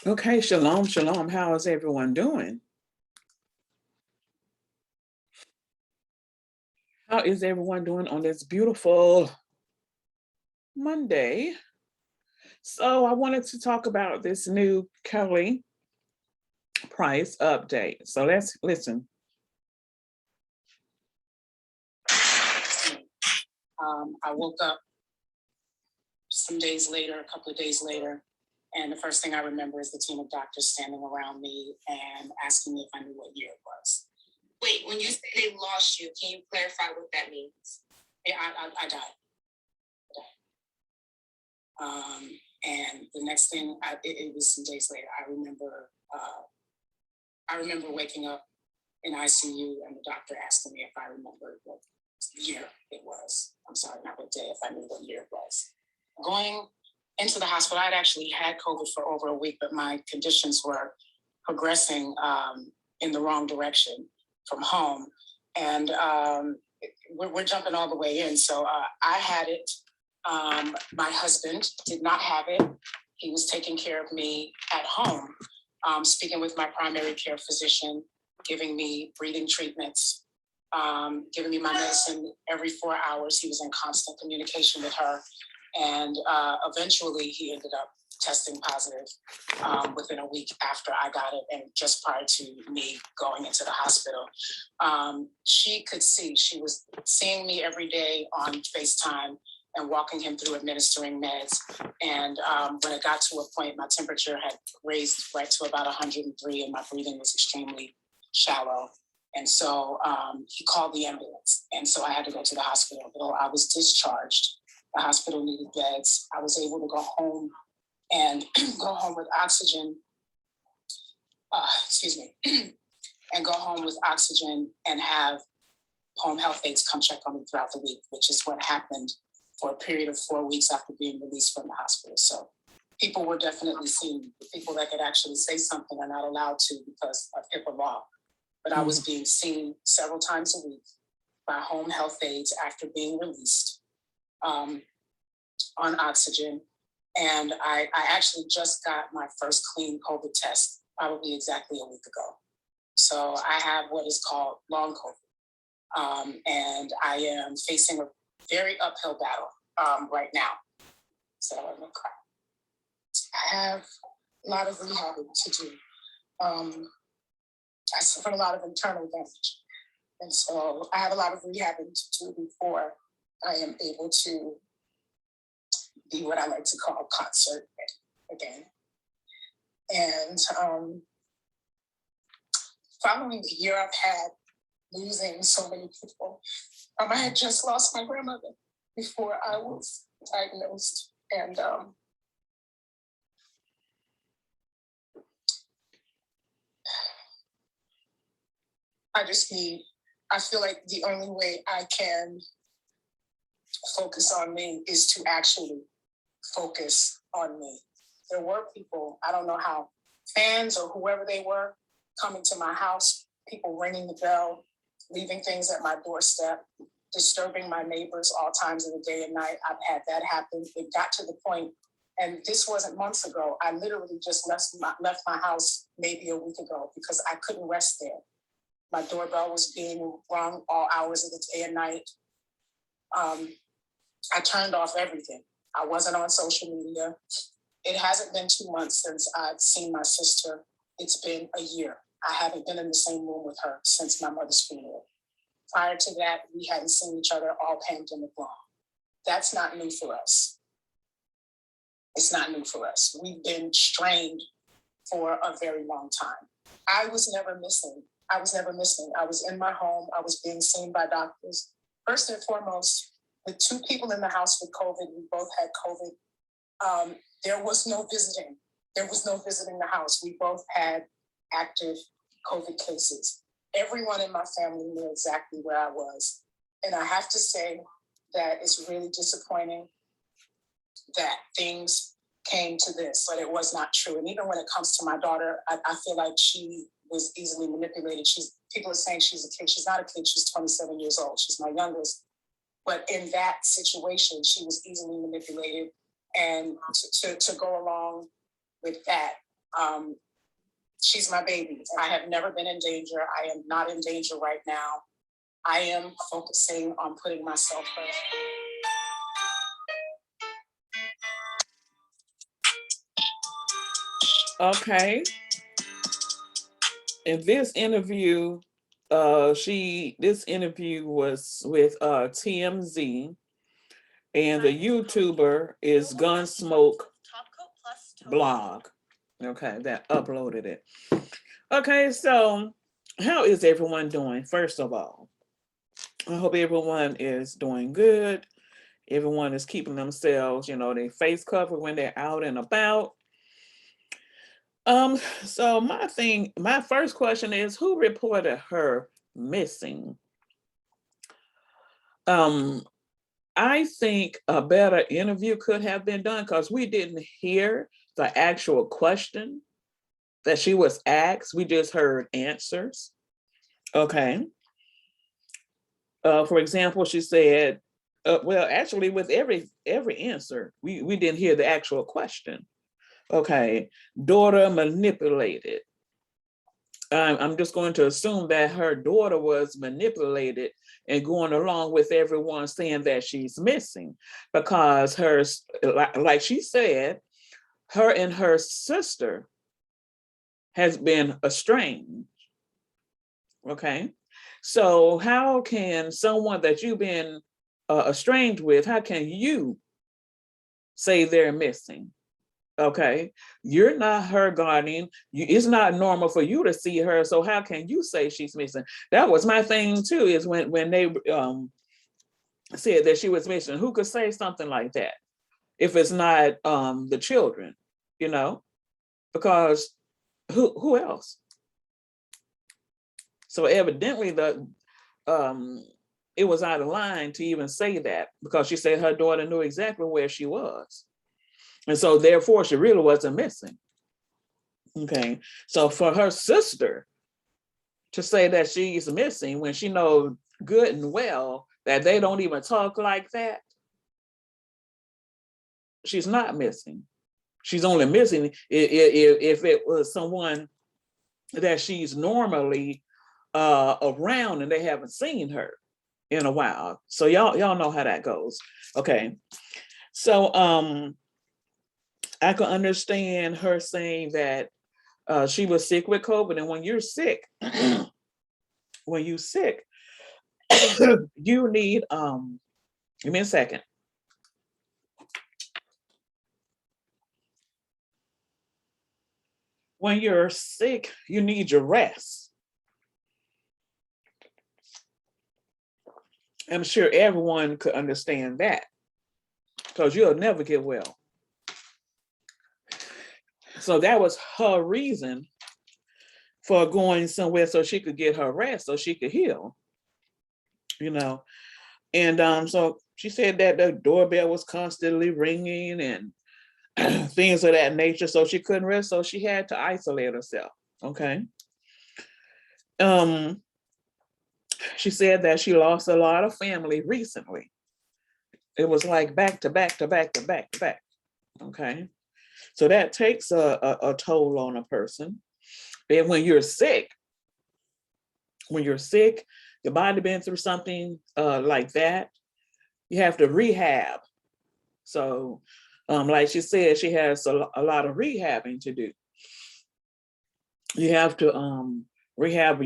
Okay, shalom, shalom. How is everyone doing? How is everyone doing on this beautiful Monday? So, I wanted to talk about this new Kelly Price update. So, let's listen. I woke up some days later, a couple of days later, and the first thing I remember is the team of doctors standing around me and asking me if I knew what year it was. Wait, when you say they lost you, can you clarify what that means? Yeah, I died. And the next thing, it was some days later. I remember waking up in ICU and the doctor asking me if I remembered what year it was. I'm sorry, not what day, if I knew what year it was. Going into the hospital, I'd actually had COVID for over a week, but my conditions were progressing in the wrong direction from home. And we're jumping all the way in. So I had it. My husband did not have it. He was taking care of me at home, speaking with my primary care physician, giving me breathing treatments, giving me my medicine every 4 hours. He was in constant communication with her. And eventually he ended up testing positive within a week after I got it and just prior to me going into the hospital. She could see, she was seeing me every day on FaceTime and walking him through administering meds. And when it got to a point, my temperature had raised right to about 103 and my breathing was extremely shallow. And so he called the ambulance. And so I had to go to the hospital. Though I was discharged, the hospital needed beds. I was able to go home and go home with oxygen, and go home with oxygen and have home health aides come check on me throughout the week, which is what happened for a period of 4 weeks after being released from the hospital. So people were definitely seeing me. The people that could actually say something are not allowed to because of HIPAA law. But I was being seen several times a week by home health aides after being released on oxygen. And I actually just got my first clean COVID test probably exactly a week ago. So I have what is called long COVID. And I am facing a very uphill battle right now. So I'm gonna cry. I have a lot of rehabbing to do. I suffered a lot of internal damage. And so I have a lot of rehabbing to do before I am able to be what I like to call concert again. And following the year I've had losing so many people, I had just lost my grandmother before I was diagnosed. And I feel like the only way I can focus on me is to actually focus on me. There were people, I don't know how, fans or whoever they were, coming to my house, people ringing the bell, leaving things at my doorstep, disturbing my neighbors all times of the day and night. I've had that happen. It got to the point, and this wasn't months ago, I literally just left my house maybe a week ago because I couldn't rest there. My doorbell was being rung all hours of the day and night. I turned off everything. I wasn't on social media. It hasn't been 2 months since I've seen my sister. It's been a year. I haven't been in the same room with her since my mother's funeral. Prior to that, we hadn't seen each other all pandemic long. That's not new for us. It's not new for us. We've been strained for a very long time. I was never missing. I was in my home. I was being seen by doctors. First and foremost, the 2 people in the house with COVID, we both had COVID. There was no visiting. There was no visiting the house. We both had active COVID cases. Everyone in my family knew exactly where I was. And I have to say that it's really disappointing that things came to this, but it was not true. And even when it comes to my daughter, I feel like she was easily manipulated. People are saying she's a kid. She's not a kid. She's 27 years old. She's my youngest. But in that situation, she was easily manipulated. And to go along with that, She's my baby. I have never been in danger. I am not in danger right now. I am focusing on putting myself first. Okay. In this interview, this interview was with TMZ, and the YouTuber is Gunsmoke Blog. Okay, that uploaded it. Okay, so how is everyone doing? First of all, I hope everyone is doing good. Everyone is keeping themselves, their face covered when they're out and about. So my first question is, who reported her missing? I think a better interview could have been done because we didn't hear the actual question that she was asked. We just heard answers. Okay. For example, she said, well, actually, with every answer, we didn't hear the actual question. Okay, daughter manipulated. I'm just going to assume that her daughter was manipulated and going along with everyone saying that she's missing, because like she said, her and her sister has been estranged. Okay, so how can someone that you've been estranged with, how can you say they're missing? Okay, you're not her guardian. It's not normal for you to see her. So how can you say she's missing? That was my thing too, is when they said that she was missing. Who could say something like that if it's not the children, because who else? So evidently it was out of line to even say that, because she said her daughter knew exactly where she was. And so therefore she really wasn't missing. Okay, so for her sister to say that she's missing when she knows good and well that they don't even talk like that, she's not missing. She's only missing if it was someone that she's normally around and they haven't seen her in a while. So y'all know how that goes. Okay, so I can understand her saying that she was sick with COVID, and when you're sick, you need give me a second. When you're sick, you need your rest. I'm sure everyone could understand that, because you'll never get well. So that was her reason for going somewhere, so she could get her rest, so she could heal, And so she said that the doorbell was constantly ringing and things of that nature, so she couldn't rest, so she had to isolate herself. Okay. She said that she lost a lot of family recently. It was like back to back to back to back to back. Okay. So that takes a toll on a person. And when you're sick, your body been through something like that, you have to rehab. So like she said, she has a lot of rehabbing to do. You have to rehab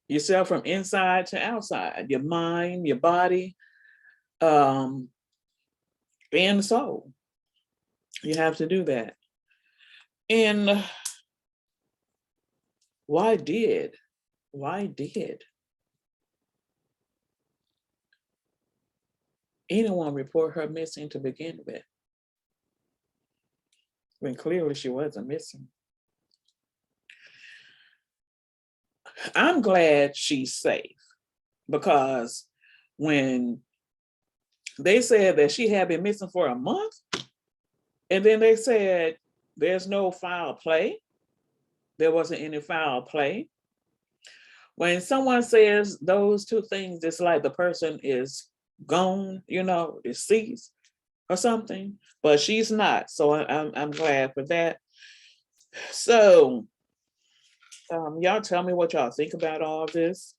yourself from inside to outside, your mind, your body, and soul. You have to do that. And why did anyone report her missing to begin with, when clearly she wasn't missing? I'm glad she's safe, because when they said that she had been missing for a month, and then they said there's no foul play, there wasn't any foul play. When someone says those two things, it's like the person is gone, deceased or something, but she's not. So I'm glad for that. So y'all tell me what y'all think about all this.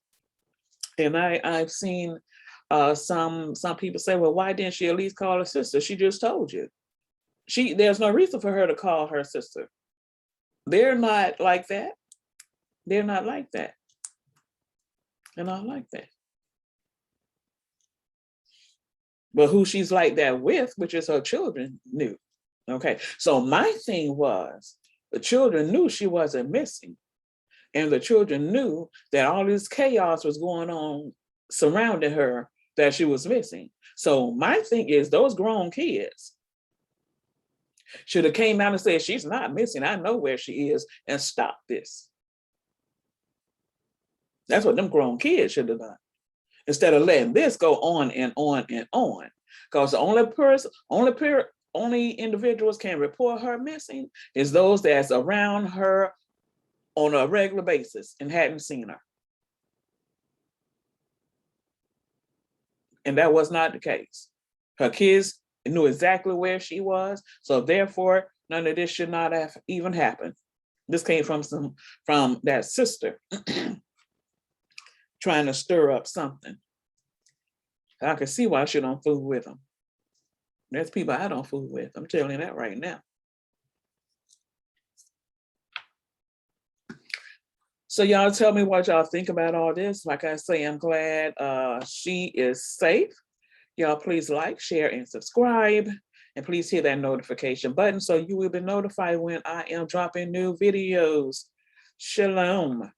And I've seen some people say, well, why didn't she at least call her sister? She just told you. There's no reason for her to call her sister. They're not like that. They're not like that. They're not like that. But who she's like that with, which is her children, knew. Okay, so my thing was, the children knew she wasn't missing. And the children knew that all this chaos was going on surrounding her, that she was missing. So my thing is, those grown kids should have came out and said, she's not missing. I know where she is, and stop this. That's what them grown kids should have done, instead of letting this go on and on and on. Because the only individuals can report her missing is those that's around her on a regular basis and hadn't seen her. And that was not the case. Her kids knew exactly where she was, so therefore none of this should not have even happened. This came from that sister trying to stir up something. I can see why she don't fool with them. There's people I don't fool with. I'm telling you that right now. So y'all tell me what y'all think about all this. Like I say, I'm glad she is safe. Y'all please like, share, and subscribe. And please hit that notification button so you will be notified when I am dropping new videos. Shalom.